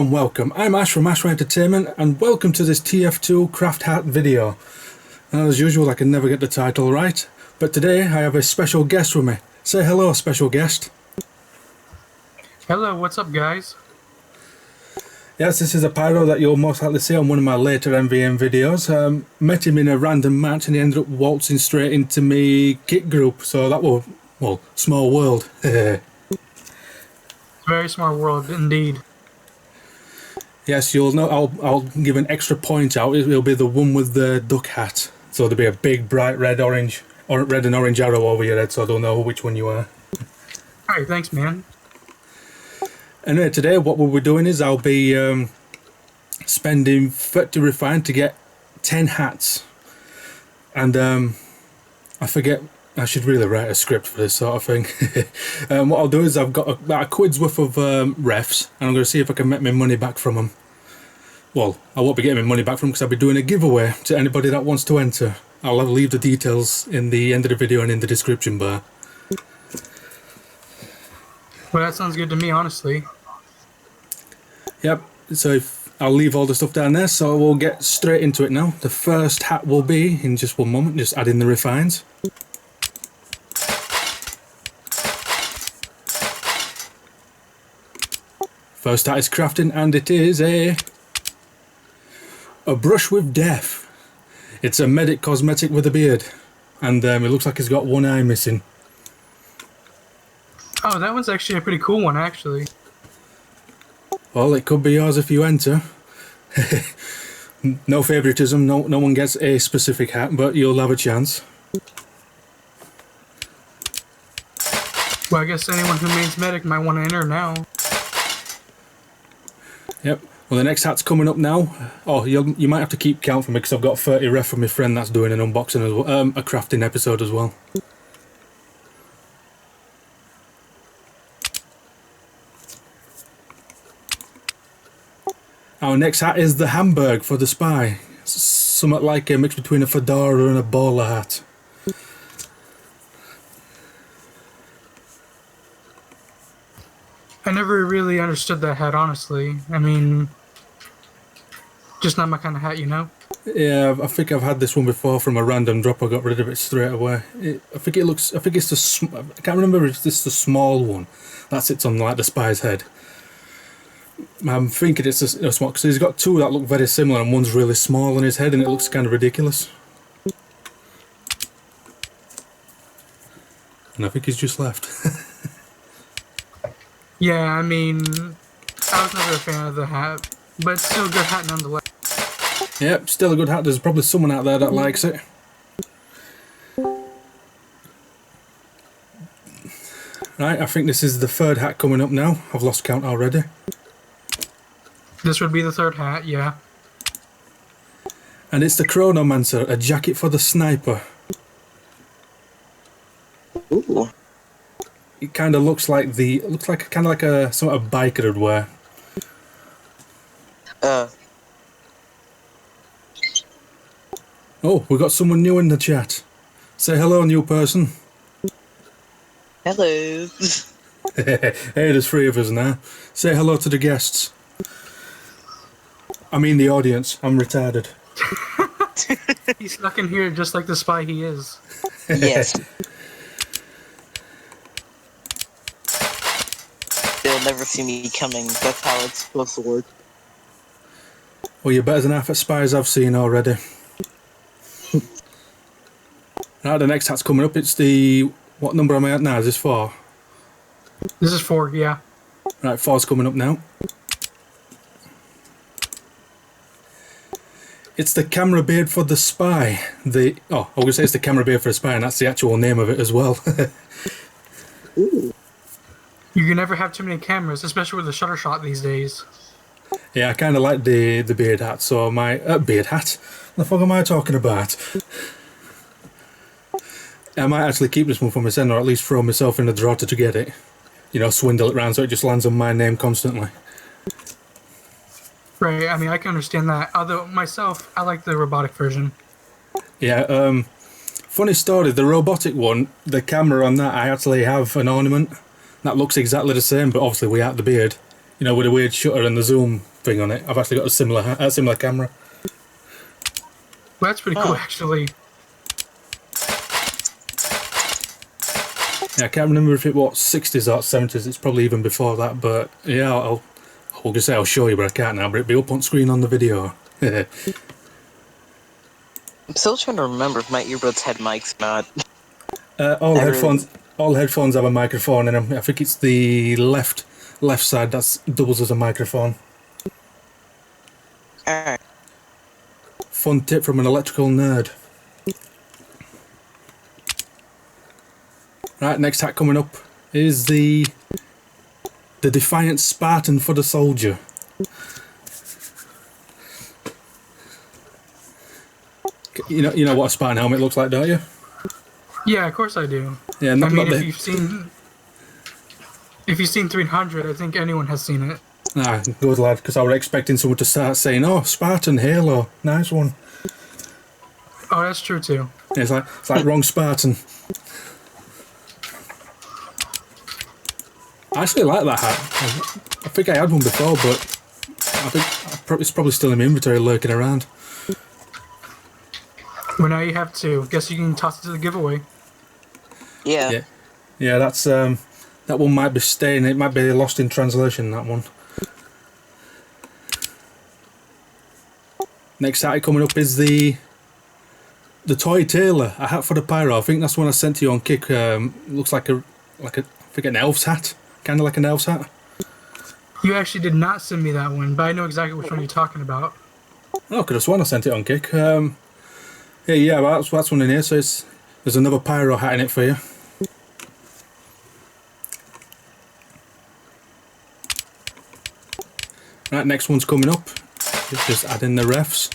and welcome. I'm Ash from Ash Entertainment and welcome to this TF2 craft hat video. And as usual, I can never get the title right, but today I have a special guest with me. Say hello, special guest. Hello, what's up guys? Yes, this is a pyro that you'll most likely see on one of my later MVM videos. Met him in a random match and he ended up waltzing straight into me kit group, so that was, well, small world. Very smart world indeed. Yes, you'll know. I'll give an extra point out. It'll be the one with the duck hat. So there'll be a big bright red orange or red and orange arrow over your head, so I don't know which one you are. Alright, thanks man. Anyway, today what we'll be doing is I'll be spending 30 refined to get 10 hats. And I forget, I should really write a script for this sort of thing. What I'll do is I've got about a quid's worth of refs, and I'm going to see if I can make my money back from them. Well, I won't be getting my money back from them because I'll be doing a giveaway to anybody that wants to enter. I'll leave the details in the end of the video and in the description bar. Well, that sounds good to me, honestly. Yep, so I'll leave all the stuff down there, so we'll get straight into it now. The first hat will be, in just one moment, just add in the refines. First hat is crafting, and it is a brush with death. It's a medic cosmetic with a beard, and it looks like he's got one eye missing. Oh, that one's actually a pretty cool one, actually. Well, it could be yours if you enter. No favoritism, no one gets a specific hat, but you'll have a chance. Well, I guess anyone who mains medic might want to enter now. Yep. Well, the next hat's coming up now. Oh, you might have to keep count for me because I've got 30 ref from my friend that's doing an unboxing as well, a crafting episode as well. Our next hat is the Hamburg for the spy. Somewhat like a mix between a fedora and a bowler hat. I never really understood that hat, honestly. I mean, just not my kind of hat, you know? Yeah, I think I've had this one before from a random drop. I got rid of it straight away. I think it's the, I can't remember if this is the small one that sits on like the spy's head. I'm thinking it's a small, because he's got two that look very similar and one's really small on his head and it looks kind of ridiculous. And I think he's just left. Yeah, I mean, I was never a fan of the hat, but it's still a good hat nonetheless. Yep, still a good hat. There's probably someone out there that likes it. Right, I think this is the third hat coming up now. I've lost count already. This would be the third hat, yeah. And it's the Chronomancer, a jacket for the sniper. Ooh. It kind of looks like kind of like a sort of biker would wear. Oh, we got someone new in the chat. Say hello, new person. Hello. Hey, there's three of us now. Say hello to the guests. I mean the audience. I'm retarded. He's stuck in here just like the spy he is. Yes. They'll never see me coming. That's how it's supposed to work. Well, you're better than half the spies I've seen already. Right, the next hat's coming up. It's the... What number am I at now? Is this 4? This is 4, yeah. Right, 4's coming up now. It's the camera beard for the spy. I was going to say it's the camera beard for the spy, and that's the actual name of it as well. Ooh. You can never have too many cameras, especially with the shutter shot these days. Yeah, I kind of like the beard hat, so my... beard hat? What the fuck am I talking about? I might actually keep this one for myself, or at least throw myself in the drawer to get it. You know, swindle it round so it just lands on my name constantly. Right, I mean, I can understand that. Although, myself, I like the robotic version. Yeah, funny story, the robotic one, the camera on that, I actually have an ornament that looks exactly the same, but obviously without the beard. You know, with a weird shutter and the zoom thing on it. I've actually got a similar camera. Well, that's pretty cool, actually. Yeah, I can't remember if it was 60s or 70s. It's probably even before that, but yeah, I'll show you, but I can't now. But it'll be up on screen on the video. I'm still trying to remember if my earbuds had mics or not. All headphones have a microphone in them. I think it's the left side that doubles as a microphone. Alright. Fun tip from an electrical nerd. Right, next hat coming up is the Defiant Spartan for the Soldier. You know what a Spartan helmet looks like, don't you? Yeah, of course I do. Yeah, I mean, if you've seen 300, I think anyone has seen it. Ah, good lad, because I was expecting someone to start saying, "Oh, Spartan Halo, nice one." Oh, that's true too. Yeah, it's like wrong Spartan. I actually like that hat. I think I had one before, but I think it's probably still in my inventory lurking around. Well, now you have two. Guess you can toss it to the giveaway. Yeah. Yeah, that's that one might be staying. It might be lost in translation. That one. Next hat coming up is the Toy Tailor, a hat for the pyro. I think that's the one I sent to you on Kick. Looks like I think an elf's hat, kind of like an elf's hat. You actually did not send me that one, but I know exactly which one you're talking about. Oh, I could have sworn I sent it on Kick. Yeah, well, that's one in here. So there's another pyro hat in it for you. Right, next one's coming up. Just add in the refs.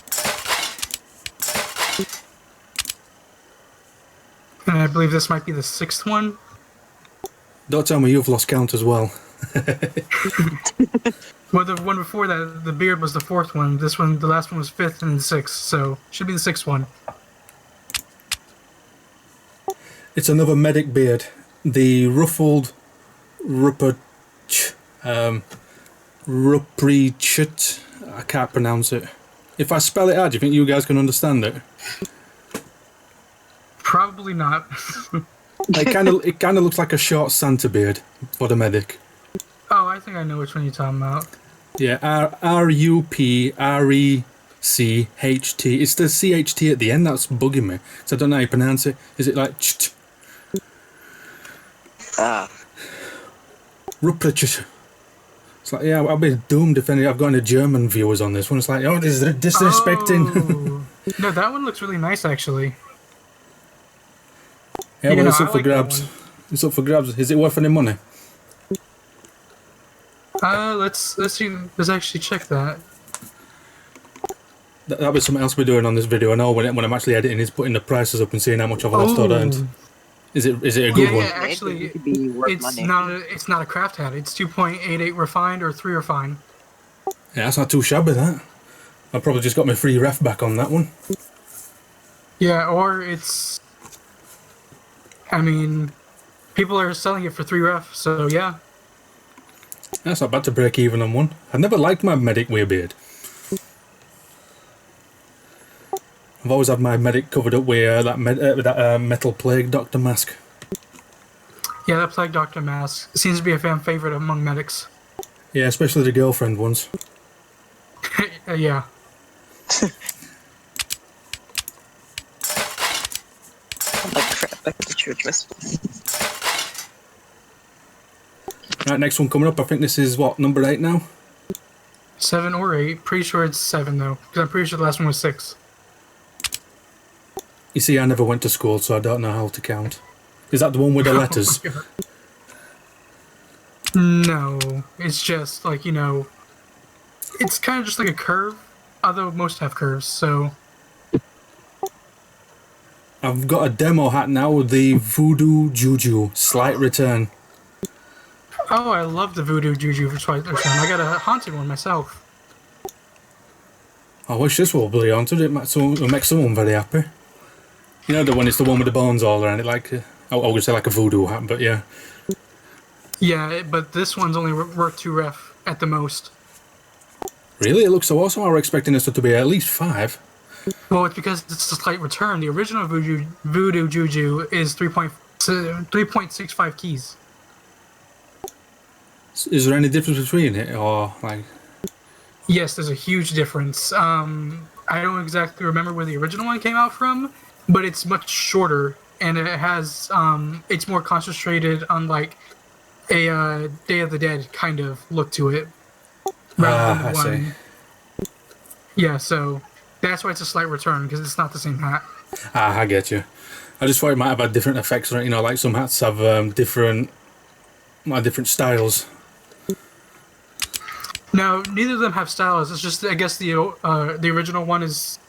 And I believe this might be the 6th one. Don't tell me you've lost count as well. Well, the one before that, the beard was the 4th one. This one, the last one was 5th and 6th, so should be the 6th one. It's another medic beard. The ruffled Ruprecht. I can't pronounce it. If I spell it out, do you think you guys can understand it? Probably not. It kind of looks like a short Santa beard for the medic. Oh, I think I know which one you're talking about. Yeah, Ruprecht. It's the CHT at the end that's bugging me. So I don't know how you pronounce it. Is it like cht? Ruprecht. It's like, yeah, I'll be doomed if I've got any German viewers on this one. It's like, oh, this is disrespecting. Oh. No, that one looks really nice, actually. Yeah, well, it's up for grabs. It's up for grabs. Is it worth any money? Let's see. Let's actually check that. That'll be something else we're doing on this video. I know when I'm actually editing is putting the prices up and seeing how much I've lost or earned. Is it a good one? Yeah, actually, it's not a craft hat. It's 2.88 refined or 3 refined. Yeah, that's not too shabby, that. I probably just got my free ref back on that one. Yeah, or it's... I mean, people are selling it for 3 ref, so yeah. That's not bad to break even on one. I've never liked my medic beard. I've always had my medic covered up with that metal plague doctor mask. Yeah, that plague doctor mask seems to be a fan favorite among medics. Yeah, especially the girlfriend ones. Yeah. Oh crap, back to church whistle. Right, next one coming up. I think this is what, number 8 now? 7 or 8. Pretty sure it's 7 though, because I'm pretty sure the last one was 6. You see, I never went to school, so I don't know how to count. Is that the one with the letters? Oh no, it's just like, you know, it's kind of just like a curve, although most have curves, so... I've got a demo hat now with the Voodoo Juju Slight Return. Oh, I love the Voodoo Juju for Slight Return. I got a haunted one myself. I wish this one would be haunted. It will make someone very happy. You know the one, it's the one with the bones all around it, like, I would say like a voodoo hat, but yeah. Yeah, but this one's only worth 2 ref. at the most. Really? It looks so awesome. I was expecting this to be at least 5. Well, it's because it's a slight return. The original Voodoo Juju is 3.65 keys. Is there any difference between it, or like? Yes, there's a huge difference. I don't exactly remember where the original one came out from, but it's much shorter, and it has it's more concentrated on like a Day of the Dead kind of look to it, rather than the I one. see. Yeah, so that's why it's a slight return, because it's not the same hat. I get you. I just thought it might have had different effects on it. You know, like some hats have different styles. No, neither of them have styles. It's just, I guess the original one is,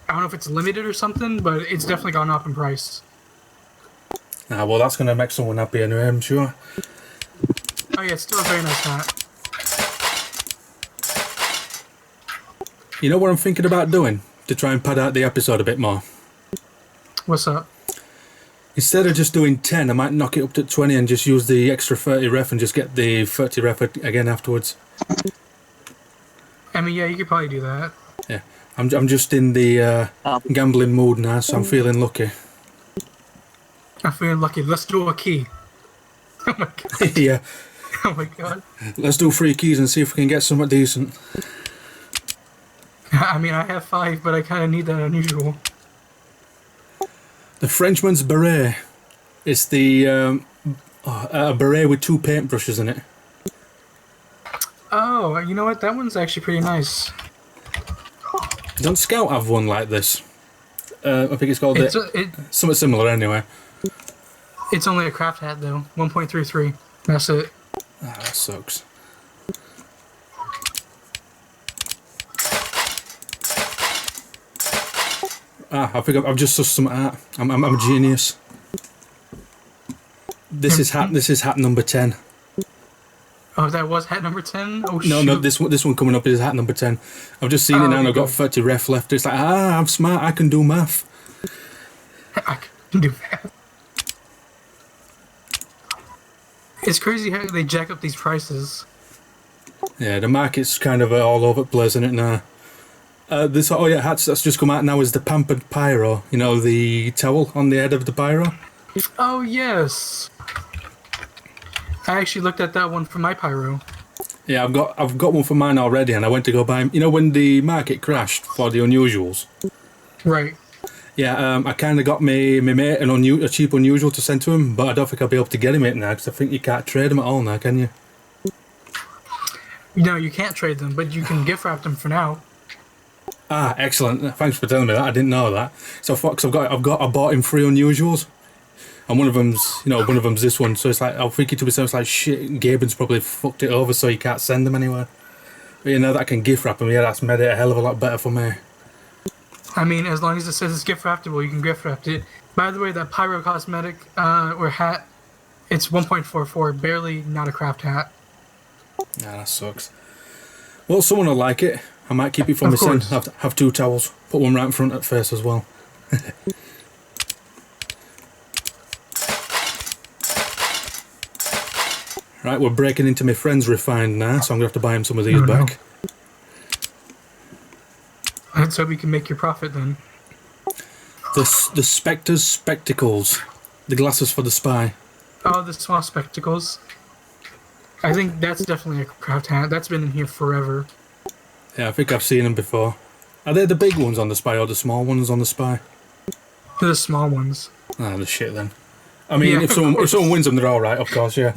I don't know if it's limited or something, but it's definitely gone up in price. Well, that's going to make someone happy anyway, I'm sure. Oh yeah, it's still a very nice hat. You know what I'm thinking about doing to try and pad out the episode a bit more? What's up? Instead of just doing 10, I might knock it up to 20 and just use the extra 30 ref and just get the 30 ref again afterwards. I mean, yeah, you could probably do that. Yeah, I'm just in the gambling mood now, so I'm feeling lucky. I'm feeling lucky. Let's do a key. Oh my god. Yeah, Oh my god. let's do 3 keys and see if we can get something decent. I mean, I have 5, but I kind of need that unusual. The Frenchman's beret. It's the a beret with 2 paintbrushes in it. Oh, you know what? That one's actually pretty nice. Don't Scout have one like this? I think it's called something similar anyway. It's only a craft hat though. 1.33. That's it. Ah, that sucks. I think I've just sussed some art. I'm a genius. This is hat number 10. Oh, that was hat number 10? Oh, No, shoot. no, this one coming up is hat number 10. I've just seen it now and I've got 30 ref left. It's like, I'm smart, I can do math. I can do that. It's crazy how they jack up these prices. Yeah, the market's kind of all over the place, isn't it now? Hats that's just come out now is the Pampered Pyro. You know, the towel on the head of the pyro? Oh, yes. I actually looked at that one for my pyro. Yeah, I've got one for mine already, and I went to go buy. You know, when the market crashed for the unusuals. Right. Yeah, I kind of got my mate a cheap unusual to send to him, but I don't think I'll be able to get him it now because I think you can't trade them at all now, can you? No, you can't trade them, but you can gift wrap them for now. Ah, excellent! Thanks for telling me that. I didn't know that. So, Fox, I bought him 3 unusuals, and one of them's this one. So it's like I'm thinking to myself, it's like shit. Gaben's probably fucked it over, so you can't send them anywhere. But you know that I can gift wrap them. Yeah, that's made it a hell of a lot better for me. I mean, as long as it says it's gift wrappable, you can gift wrap it. By the way, that pyro cosmetic or hat, it's 1.44, barely not a craft hat. Yeah, that sucks. Well, someone will like it. I might keep it for Of myself. course. Have 2 towels. Put one right in front at face as well. Right, we're breaking into my friend's refined now, so I'm going to have to buy him some of these Oh, no. back. Let's hope you can make your profit then. The Spectre's Spectacles. The glasses for the spy. Oh, the small spectacles. I think that's definitely a craft hat. That's been in here forever. Yeah, I think I've seen them before. Are they the big ones on the spy or the small ones on the spy? They're the small ones. Ah, the shit then. I mean, Yeah, if of someone course. wins them, they're all right, of course. Yeah.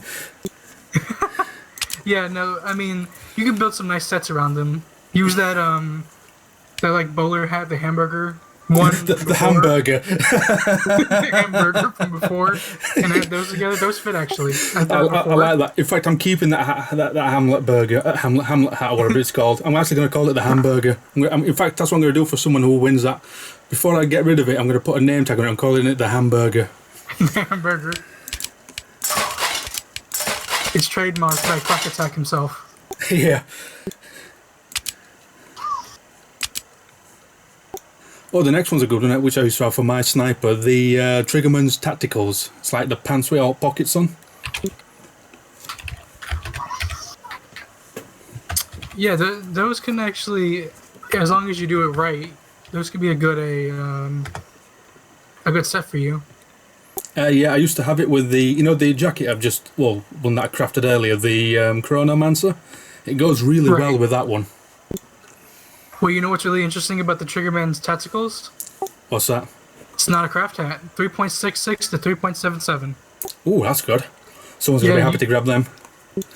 Yeah, no, I mean, you can build some nice sets around them. Use that like bowler hat, the hamburger one. the before. hamburger. The hamburger from before, and add those together. Those fit actually. I like that. In fact, I'm keeping that Hamlet burger, Hamlet hat, or whatever it's called. I'm actually going to call it the hamburger. In fact, that's what I'm going to do for someone who wins that. Before I get rid of it, I'm going to put a name tag on it. I'm calling it the hamburger. Hamburger. It's trademarked by Quack Attack himself. Yeah. Oh, the next one's a good one, which I used to have for my sniper. The Triggerman's Tacticals. It's like the pants with all pockets on. yeah, those can actually, as long as you do it right, those could be a good set for you. Yeah, I used to have it with the jacket I've just, one that I crafted earlier, the Chronomancer. It goes really well Right. with that one. Well, you know what's really interesting about the Triggerman's Tacticals? What's that? It's not a craft hat. 3.66 to 3.77. Ooh, that's good. Someone's going to be happy to grab them.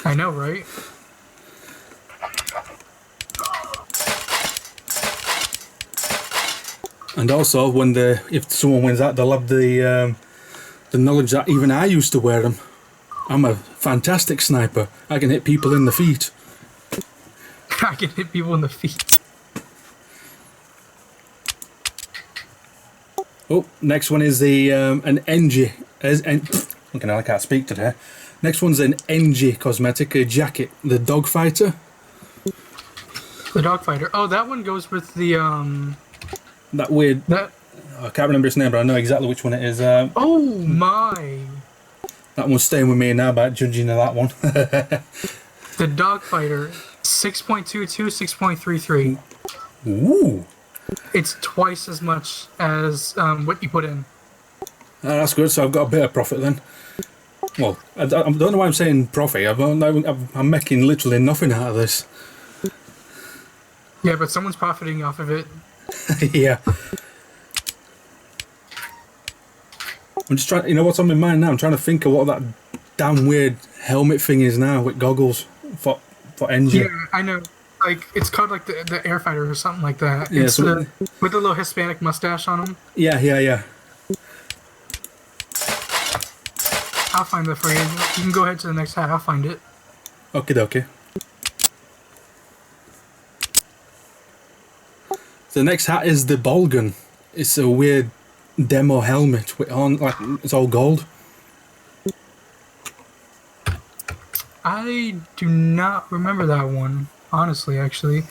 I know, right? And also, if someone wins that, they'll have the knowledge that even I used to wear them. I'm a fantastic sniper. I can hit people in the feet. I can hit people in the feet. Oh, next one is the an NG. Okay, now I can't speak today. Next one's an NG cosmetic, a jacket, the Dogfighter. The Dogfighter. Oh, that one goes with the That weird. that. I can't remember its name, but I know exactly which one it is. Oh my! That one's staying with me now about judging of that one. The Dogfighter, 6.22, 6.33. Ooh. It's twice as much as what you put in. That's good, so I've got a bit of profit then. Well, I don't know why I'm saying profit. I'm making literally nothing out of this. Yeah, but someone's profiting off of it. Yeah. I'm just trying, you know what's on my mind now? I'm trying to think of what that damn weird helmet thing is now with goggles for engine. Yeah, I know. Like, it's called like the Air Fighter or something like that. Yeah, It's with the little Hispanic mustache on him. Yeah. I'll find that for you. You can go ahead to the next hat. I'll find it. Okay. The next hat is the Bolgan. It's a weird demo helmet with it's all gold. I do not remember that one, honestly, actually.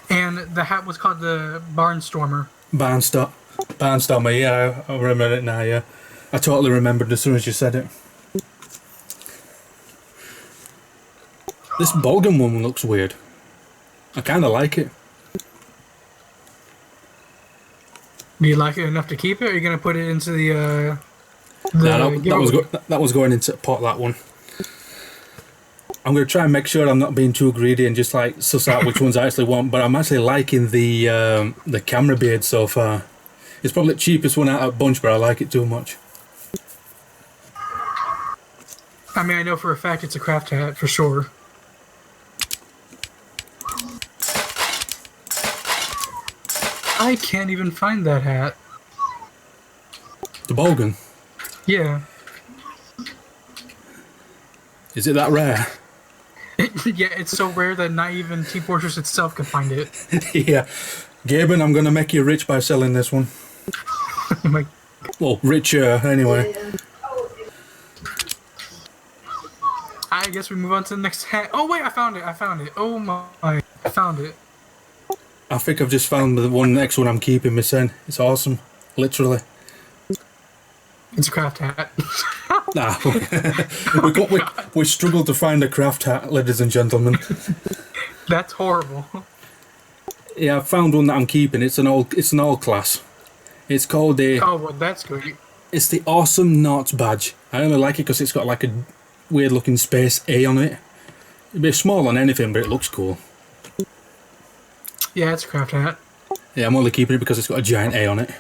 And the hat was called the Barnstormer. Barnstormer, yeah, I remember it now, yeah. I totally remembered as soon as you said it. This Bolgan one looks weird. I kind of like it. Do you like it enough to keep it, or are you going to put it into the that was going into pot, that one. I'm going to try and make sure I'm not being too greedy and just like suss out which ones I actually want, but I'm actually liking the camera beard so far. It's probably the cheapest one out of a bunch, but I like it too much. I mean, I know for a fact it's a craft hat, for sure. I can't even find that hat. The Bolgan. Yeah. Is it that rare? Yeah, it's so rare that not even Team Fortress itself can find it. Yeah. Gaben, I'm going to make you rich by selling this one. Like, Well, richer, anyway. I guess we move on to the next hat. Oh, wait, I found it. Oh, my. I found it. I think I've just found the next one I'm keeping, Miss N. It's awesome. Literally. It's a craft hat. Nah. we struggled to find a craft hat, ladies and gentlemen. That's horrible. Yeah, I found one that I'm keeping. It's an old class. It's called Oh, well, that's good. It's the Awesome Nauts badge. I only like it because it's got like a weird looking space A on it. It'd be small on anything, but it looks cool. Yeah, it's a craft hat. Yeah, I'm only keeping it because it's got a giant A on it.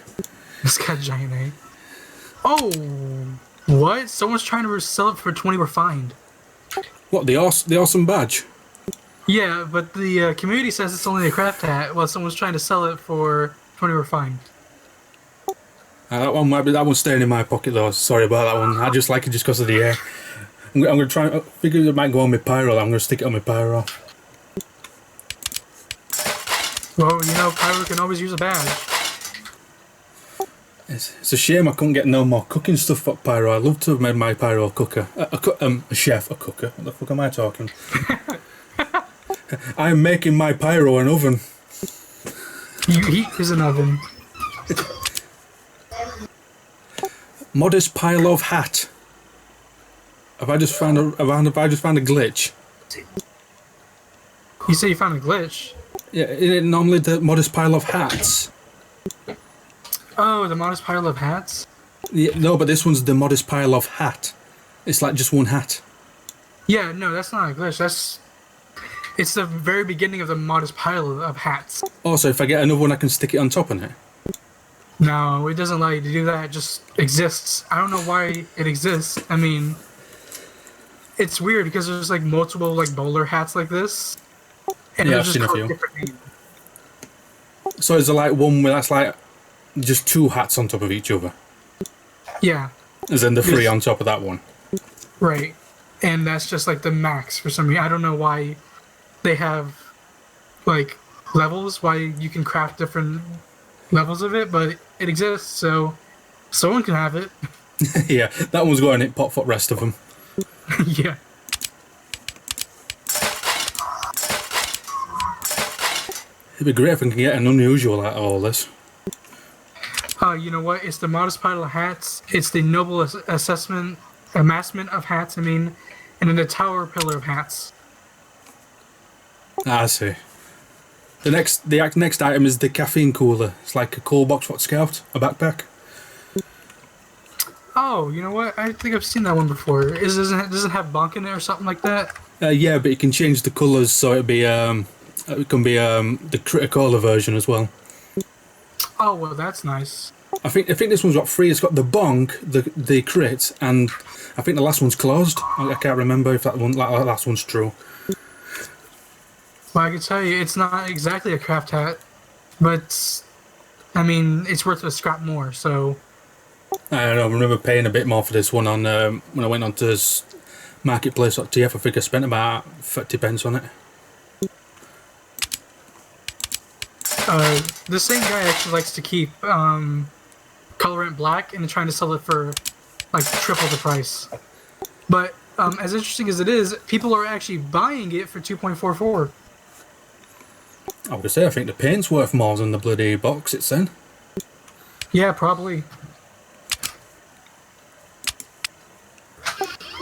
It's got a giant A. Oh, what? Someone's trying to sell it for 20 refined. What, the Awesome badge? Yeah, but the community says it's only a craft hat, while someone's trying to sell it for 20 refined. That one's staying in my pocket though. Sorry about that one. I just like it just because of the air. I'm going to try. I figure it might go on my pyro. I'm going to stick it on my pyro. Well, you know, Pyro can always use a badge. It's a shame I couldn't get no more cooking stuff for pyro. I'd love to have made my pyro a cooker. A chef a cooker. What the fuck am I talking? I'm making my pyro an oven. You heat is an oven. Modest pile of hat. Have I just found a glitch? You say you found a glitch. Yeah, isn't it normally the modest pile of hats? Oh, the modest pile of hats? Yeah, no, but this one's the modest pile of hat. It's like just one hat. Yeah, no, that's not a glitch. It's the very beginning of the modest pile of hats. Also, if I get another one, I can stick it on top of it. No, it doesn't allow you to do that. It just exists. I don't know why it exists. I mean, it's weird because there's like multiple like bowler hats like this. And Yeah, they're I've just seen a called few. different names. So is there like one where that's like just two hats on top of each other? Yeah, As in the three Yes. on top of that one? right. And that's just like the max for some reason. I don't know why they have like levels, why you can craft different levels of it, but it exists, so someone can have it. Yeah, that one's going hit pot for the rest of them. Yeah. It'd be great if we can get an unusual out of all this. You know what? It's the modest pile of hats. It's the noble amassment of hats. I mean, and then the tower pillar of hats. I see. The next item is the caffeine cooler. It's like a cool box for Scout, a backpack. Oh, you know what? I think I've seen that one before. Does it have bonk in it or something like that? Yeah, but you can change the colours so it can be the critical version as well. Oh well, that's nice. I think this one's got three. It's got the bonk, the crit, and I think the last one's closed. I can't remember if that last one's true. Well, I can tell you, it's not exactly a craft hat, but I mean, it's worth a scrap more. So I don't know. I remember paying a bit more for this one on when I went on to marketplace.tf. I think I spent about 30 pence on it. the same guy actually likes to keep colorant black and trying to sell it for like triple the price. But as interesting as it is, people are actually buying it for 2.44. I would say I think the paint's worth more than the bloody box it's in. Yeah, probably.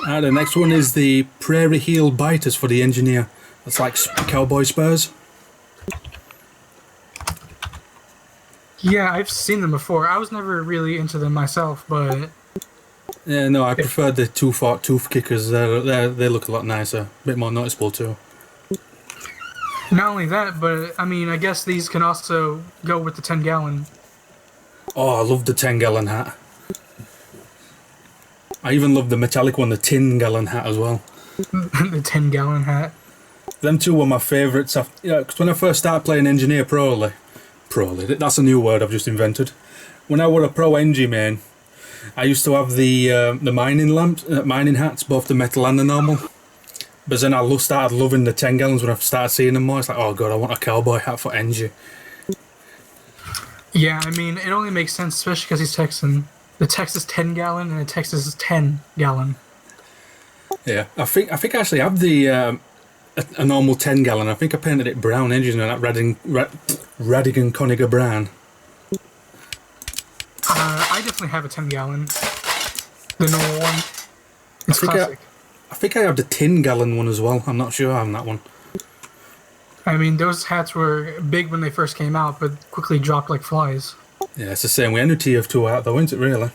The next one is the Prairie Heel Biters for the engineer. That's like cowboy spurs. Yeah, I've seen them before. I was never really into them myself, but Yeah, no, I prefer the two-fork tooth kickers. They look a lot nicer, a bit more noticeable too. not only that, but I mean, I guess these can also go with the 10-gallon. Oh, I love the 10-gallon hat. I even love the metallic one, the 10-gallon hat as well. The 10-gallon hat. Them two were my favourites. Because when I first started playing Engineer Proly, that's a new word I've just invented. When I were a pro engie main, I used to have the mining hats, both the metal and the normal. But then I started loving the 10 gallons when I started seeing them more. It's like, oh god, I want a cowboy hat for engie. Yeah, I mean, it only makes sense, especially because he's Texan. The Texas 10-gallon and the Texas 10-gallon. Yeah, I think I actually have the a normal 10-gallon. I think I painted it brown engine and that Radigan Coniger brown. I definitely have a 10-gallon. The normal one. It's classic. I think I have the 10-gallon one as well. I'm not sure I have that one. I mean, those hats were big when they first came out, but quickly dropped like flies. Yeah, it's the same way. Any TF2 Hat though, isn't it really?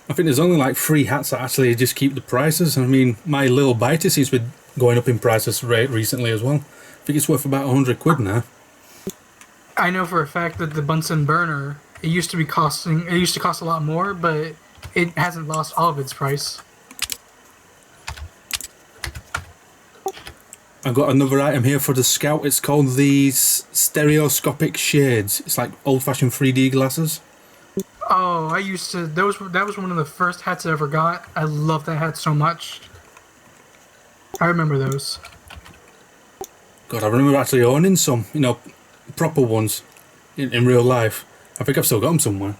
I think there's only like 3 hats that actually just keep the prices. I mean, my little biter seems to be going up in prices recently as well. I think it's worth about 100 quid now. I know for a fact that the Bunsen burner, it used to cost a lot more, but it hasn't lost all of its price. I've got another item here for the Scout. It's called the stereoscopic shades. It's like old-fashioned 3D glasses. Oh, that was one of the first hats I ever got. I love that hat so much. I remember those. God, I remember actually owning some, proper ones in real life. I think I've still got them somewhere.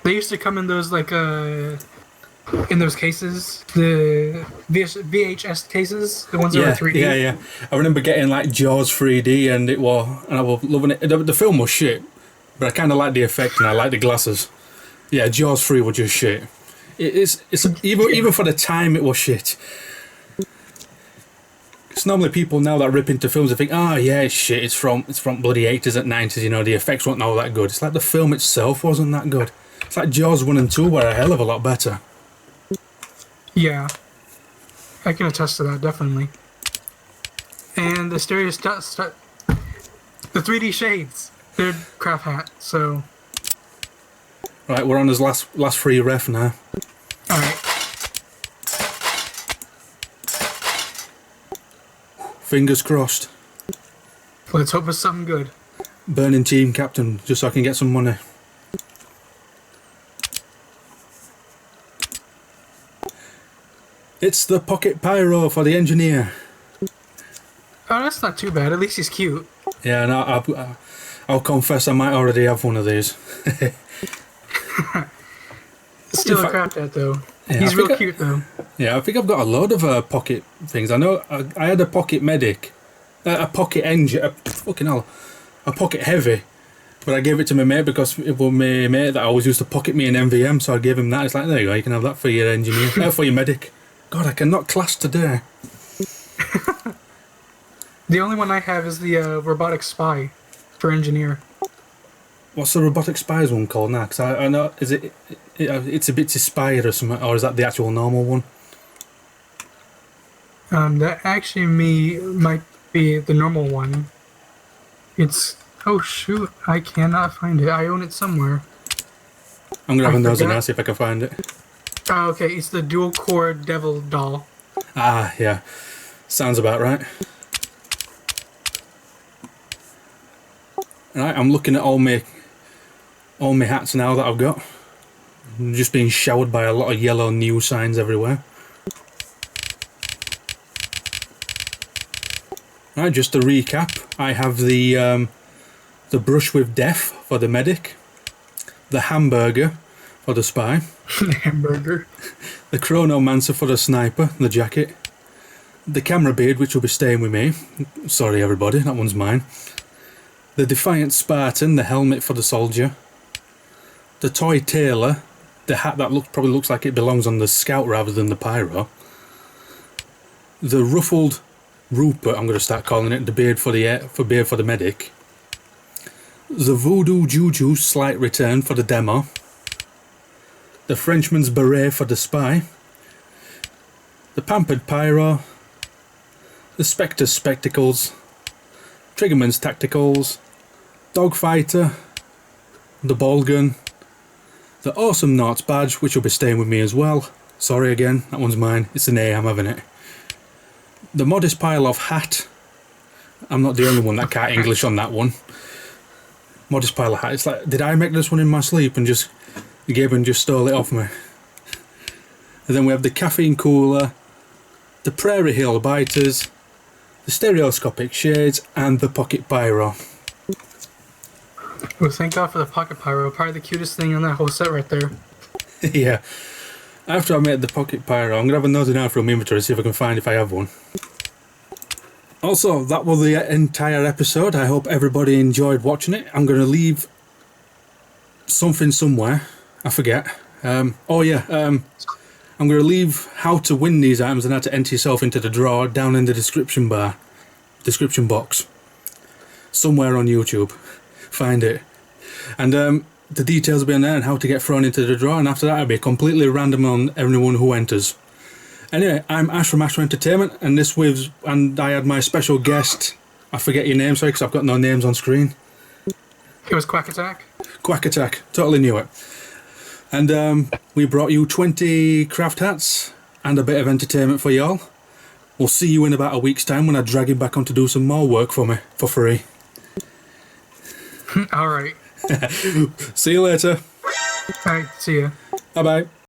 They used to come in those in those cases, the VHS cases, the ones that were 3D. Yeah. I remember getting like Jaws 3D, and I was loving it. The film was shit, but I kind of liked the effect and I liked the glasses. Yeah, Jaws 3 was just shit. It's even for the time it was shit. It's normally people now that rip into films and think, oh yeah, it's shit, it's from bloody 80s and 90s, you know, the effects weren't all that good. It's like the film itself wasn't that good. It's like Jaws 1 and 2 were a hell of a lot better. Yeah. I can attest to that, definitely. And the the 3D shades, they're craft hat, so... Right, we're on his last free ref now. Alright. Fingers crossed. Let's hope it's something good. Burning team captain, just so I can get some money. It's the pocket pyro for the engineer. Oh, that's not too bad. At least he's cute. Yeah, and I'll confess I might already have one of these. Still a craft hat, though. Yeah, he's real cute, though. Yeah, I think I've got a load of pocket things. I know I had a pocket medic, a pocket engine, fucking hell, a pocket heavy, but I gave it to my mate because it was my mate that always used to pocket me in MVM, so I gave him that. It's like, there you go, you can have that for your engineer, for your medic. God, I cannot class today. The only one I have is the robotic spy for engineer. What's the robotic spies one called now? Because I know, is it's a Bitsy Spire or something, or is that the actual normal one? That actually might be the normal one. It's... Oh shoot, I cannot find it. I own it somewhere. I'm going to have a nosy now, see if I can find it. Oh, okay, it's the dual-core devil doll. Ah, yeah. Sounds about right. Right, I'm looking at all my hats now that I've got. I'm just being showered by a lot of yellow new signs everywhere. Right, just to recap, I have the brush with death for the medic, the hamburger for the spy, Hamburger. the chronomancer for the sniper, the jacket, the camera beard, which will be staying with me. Sorry everybody, that one's mine. The defiant Spartan, the helmet for the soldier, the toy tailor, the hat that probably looks like it belongs on the scout rather than the pyro, the ruffled Rupert, I'm going to start calling it, the beard for the medic, the voodoo juju slight return for the demo, the Frenchman's beret for the spy, the pampered pyro, the Spectre's spectacles, Triggerman's tacticals, Dogfighter, the ball gun, the Awesome Knots badge, which will be staying with me as well. Sorry again, that one's mine. It's an A, I'm having it. The Modest Pile of Hat. I'm not the only one that can't English on that one. Modest Pile of Hat. It's like, did I make this one in my sleep and just Gaben just stole it off me? And then we have the Caffeine Cooler, the Prairie Hill Biters, the Stereoscopic Shades, and the Pocket Pyro. Well, thank God for the pocket pyro. Probably the cutest thing on that whole set right there. Yeah. After I made the Pocket Pyro, I'm going to have a nosy now from inventory to see if I can find if I have one. Also, that was the entire episode. I hope everybody enjoyed watching it. I'm going to leave something somewhere. I forget. Oh yeah, I'm going to leave how to win these items and how to enter yourself into the draw down in the description box. Somewhere on YouTube. Find it. And the details will be on there and how to get thrown into the draw, and after that it'll be completely random on everyone who enters. Anyway, I'm Ash from Ash Entertainment, and I had my special guest. I forget your name, sorry, because I've got no names on screen. It was Quack Attack. Quack Attack, totally knew it. And we brought you 20 craft hats and a bit of entertainment for y'all. We'll see you in about a week's time when I drag him back on to do some more work for me, for free. Alright. See you later. Alright, see ya. Bye bye.